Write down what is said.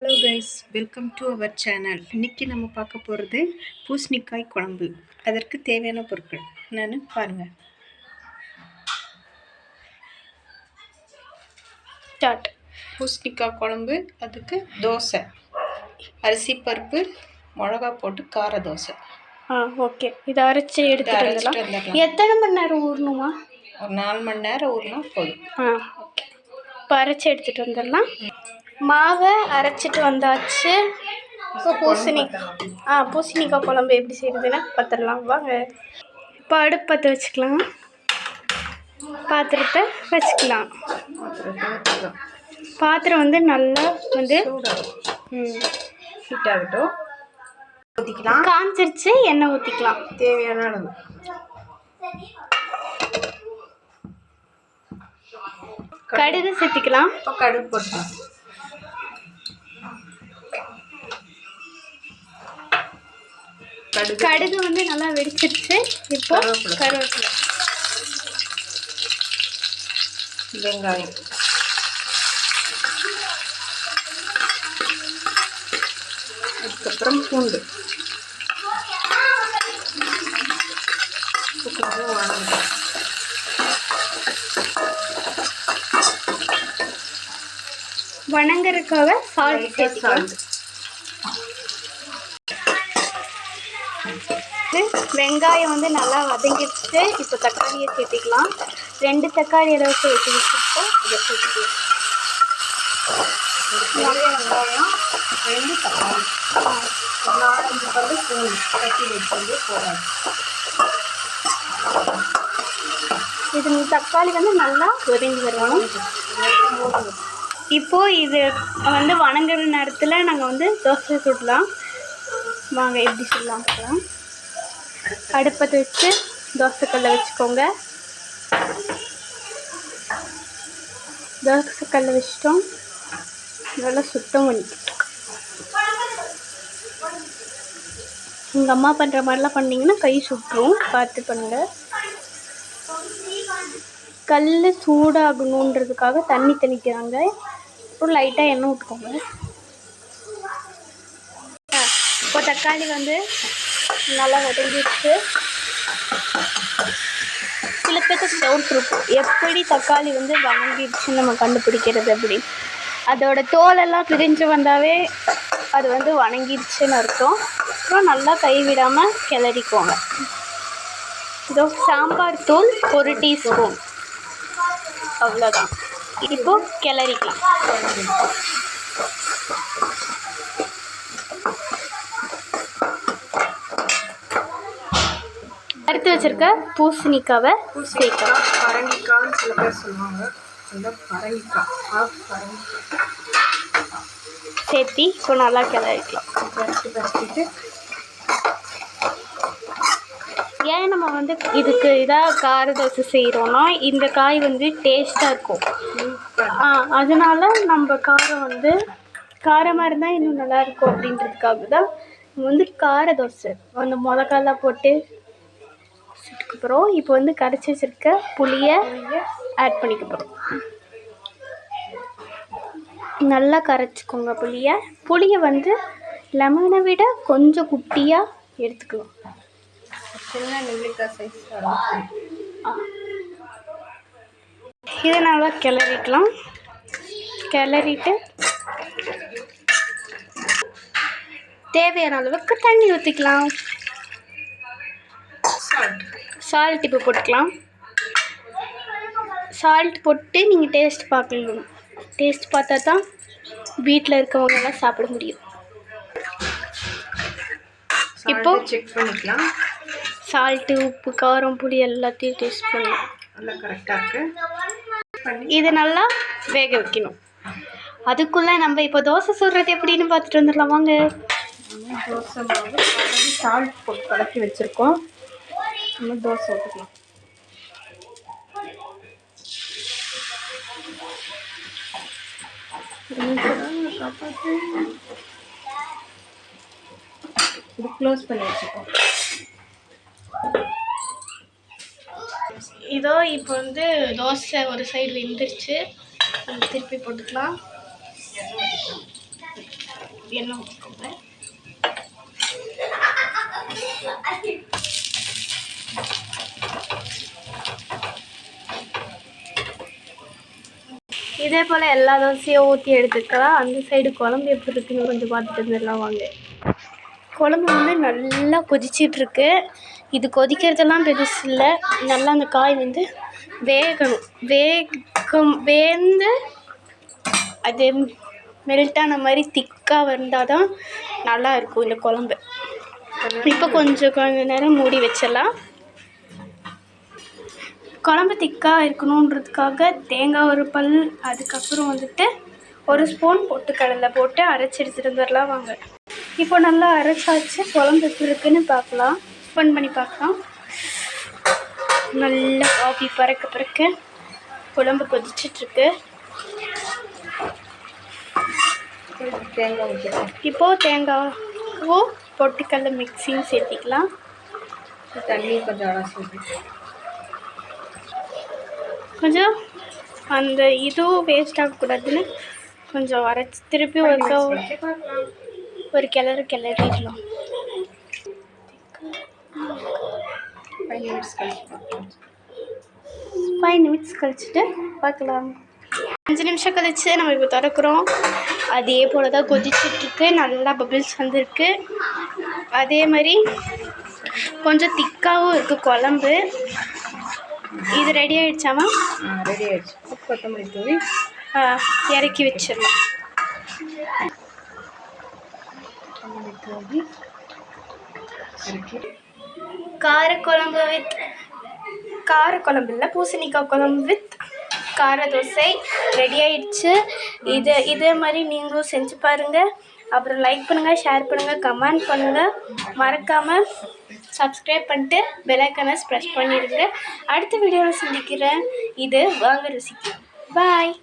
Hello guys, welcome to our channel. இன்றைக்கி நம்ம பார்க்க போகிறது பூசணிக்காய் குழம்பு. அதற்கு தேவையான பொருட்கள் என்னென்னு பாருங்கள். ஸ்டார்ட். பூசணிக்காய் குழம்பு, அதுக்கு தோசை, அரிசி பருப்பு, மிளகா போட்டு கார தோசை. ஓகே. இதை அரைச்சி எடுத்துகிட்டு வந்துடலாம். எத்தனை மணி நேரம் ஊறணுமா? ஒரு 4 மணி நேரம் ஊறினா போதும். ஓகே. இப்போ அரைச்சி எடுத்துகிட்டு வந்துடலாம். மாவை அரைச்சிட்டு வந்தாச்சு. இப்போ பூசணிக்காய் குழம்பு எப்படி செய்கிறதுன்னா பார்த்துடலாம் வாங்க. இப்போ அடுப்பத்தை வச்சுக்கலாம், பாத்திரத்தை வச்சுக்கலாம். பாத்திரம் வந்து நல்லா ஹீட் ஆகட்டும். ஊற்றிக்கலாம். காஞ்சிருச்சு, எண்ணெய் ஊற்றிக்கலாம். தேவையான அளவு கடுகு சேர்த்திக்கலாம். இப்போ கடுகு போட்டுக்கலாம். கடுகு வந்து நல்லா வெடிச்சிருச்சு. இப்போ கருவேப்பிலை, வெங்காயம், அதுக்கப்புறம் பூண்டு, வணங்குறதுக்காக சால்ட் சேர்த்துக்கலாம். வெங்காயம் வந்து நல்லா வதங்கிடுச்சு. இப்போ தக்காளியை சேர்த்துக்கலாம். 2 தக்காளி அளவுக்கு வெட்டி வச்சுருக்கோம். இதை சேர்த்துக்கலாம். வெங்காயம், 2 தக்காளி, 4-5 பல்லு பூண்டு கட்டி வச்சு போடாது. இது தக்காளி வந்து நல்லா வதங்கி வரணும். இப்போது இது வந்து வணங்குற நேரத்தில் நாங்கள் வந்து தோசை சுடலாம். வாங்க எப்படி சொல்லலாம் பார்க்கலாம். அடுப்பத்தை வச்சு தோசைக்கல்லை வச்சுக்கோங்க. தோசைக்கல்லை வச்சிட்டோம். நல்லா சுத்தம் பண்ணிட்டோம். உங்கள் அம்மா பண்ணுற மாதிரிலாம் பண்ணிங்கன்னா கை சுட்டுரும், பார்த்து பண்ணுங்கள். கல் சூடாகணுன்றதுக்காக தண்ணி தெளிக்கிறாங்க. அப்புறம் லைட்டாக எண்ணெய் ஊற்றுக்கோங்க. இப்போ தக்காளி வந்து நல்லா வதங்கிடுச்சு. சில பேருக்கு டவுட் இருக்கும், எப்படி தக்காளி வந்து வதங்கிடுச்சுன்னு நம்ம கண்டுபிடிக்கிறது அப்படி. அதோட தோலெல்லாம் பிரிஞ்சு வந்தாவே அது வந்து வதங்கிடுச்சுன்னு அர்த்தம். அப்புறம் நல்லா கைவிடாமல் கிளறிக்கோங்க. இதோ சாம்பார் தூள் 1 டீஸ்பூன், அவ்வளோதான். இப்போ கிளறிக்கலாம். எடுத்து வச்சிருக்க பூசணிக்காவை சேர்க்கலாம். பரங்கிக்காய்னு சில பேர் சொல்லுவாங்க. அந்த பரங்கிக்காய் சேர்த்தி இப்போ நல்லா கிளறிக்கலாம். பரட்டிட்டு ஏன் நம்ம வந்து இதுக்கு இதாக கார தோசை செய்கிறோன்னா இந்த காய் வந்து டேஸ்ட்டாக இருக்கும். அதனால நம்ம காரம் வந்து காரமாக இருந்தால் இன்னும் நல்லாயிருக்கும் அப்படின்றதுக்காக தான் நம்ம வந்து கார தோசை அந்த மிளகாலாம் போட்டு சுட்டுக்க போகிறோம். இப்போ வந்து கரைச்சி வச்சுருக்க புளியை ஆட் பண்ணிக்க போகிறோம். நல்லா கரைச்சிக்கோங்க புளியை வந்து லெமனை விட கொஞ்சம் குட்டியாக எடுத்துக்கலாம். சின்ன நெல்லிக்காய் சைஸ். இதை நல்லா கிளறிக்கலாம். கிளறிட்டு தேவையான அளவுக்கு தண்ணி ஊற்றிக்கலாம். சால்ட் இப்போ போட்டுக்கலாம். சால்ட் போட்டு நீங்கள் டேஸ்ட் பார்க்கணும். டேஸ்ட் பார்த்தா தான் வீட்டில் இருக்கவங்கெல்லாம் சாப்பிட முடியும். இப்போ செக் பண்ணிக்கலாம். சால்ட்டு, உப்பு, காரம், புளி எல்லாத்தையும் டேஸ்ட் பண்ணலாம். நல்லா கரெக்டாக இருக்குது. இது நல்லா வேக வைக்கணும். அதுக்குள்ளே நம்ம இப்போ தோசை சுடுறது எப்படின்னு பார்த்துட்டு வந்துடலாம் வாங்க. தோசை மாவு சால்ட் போட்டு கலக்கி வச்சுருக்கோம். நம்ம தோசை ஊற்றிக்கலாம். இது க்ளோஸ் பண்ணி வச்சுக்கோம். இதோ இப்போ வந்து தோசை ஒரு சைடு வெந்துருச்சு. திருப்பி போட்டுக்கலாம். எண்ணெய் ஊற்றிக்கோங்க. இதே போல் எல்லா தோசையும் ஊற்றி எடுத்துக்கலாம். அந்த சைடு குழம்பு எப்படி இருக்குன்னு கொஞ்சம் பார்த்துட்டு வந்துடலாம் வாங்க. குழம்பு வந்து நல்லா கொதிச்சிட்ருக்கு. இது கொதிக்கிறதெல்லாம் பெருசு இல்லை, நல்லா அந்த காய் வந்து வேகணும். வேந்து அது மெல்ட்டான மாதிரி திக்காக வந்தால் தான் நல்லா இருக்கும் இந்த குழம்பு. இப்போ கொஞ்சம் நேரம் மூடி வச்சிடலாம். குழம்பு திக்காக இருக்கணுன்றதுக்காக தேங்காய் ஒரு பல், அதுக்கப்புறம் வந்துட்டு 1 ஸ்பூன் பொட்டுக்கடலை போட்டு அரைச்சி எடுத்துகிட்டு வந்துடலாம் வாங்க. இப்போ நல்லா அரைச்சாச்சு. குழம்பு எப்படி இருக்குன்னு பார்க்கலாம். ஓப்பன் பண்ணி பார்க்கலாம். நல்லா காஃபி பறக்க குழம்பு கொதிச்சிட்ருக்கு. இப்போது தேங்காவும் பொட்டுக்கடலை மிக்ஸியும் சேர்த்திக்கலாம். தண்ணி கொஞ்சம் அந்த இதுவும் வேஸ்ட் ஆகக்கூடாதுன்னு கொஞ்சம் அரைச்சி திருப்பி ஒரு கிளறிடலாம். 5 நிமிஷம் கழிச்சுட்டு பார்க்கலாம். 5 நிமிஷம் கழிச்சு நம்ம இப்போ திறக்கிறோம். அதே போல் தான் கொதிச்சிட்ருக்கு. நல்லா பபிள்ஸ் வந்துருக்கு. அதே மாதிரி கொஞ்சம் திக்காகவும் இருக்குது குழம்பு. இது ரெடி ஆகிடுச்சாமா? ரெடி ஆகிடுச்சு. கொத்தமல்லி தூவி இறக்கி வச்சிடலாம். காரக்குழம்பு இல்லை, பூசணிக்காய் குழம்பு வித் கார தோசை ரெடி ஆகிடுச்சு. இதே மாதிரி நீங்களும் செஞ்சு பாருங்கள். அப்புறம் லைக் பண்ணுங்கள், ஷேர் பண்ணுங்கள், கமெண்ட் பண்ணுங்கள். மறக்காமல் சப்ஸ்கிரைப் பண்ணிட்டு பெல் ஐக்கானை ப்ரெஸ் பண்ணிடுங்க. அடுத்த வீடியோவில் சந்திக்கிறேன். இது வாங்க ருசிக்கலாம். பாய்.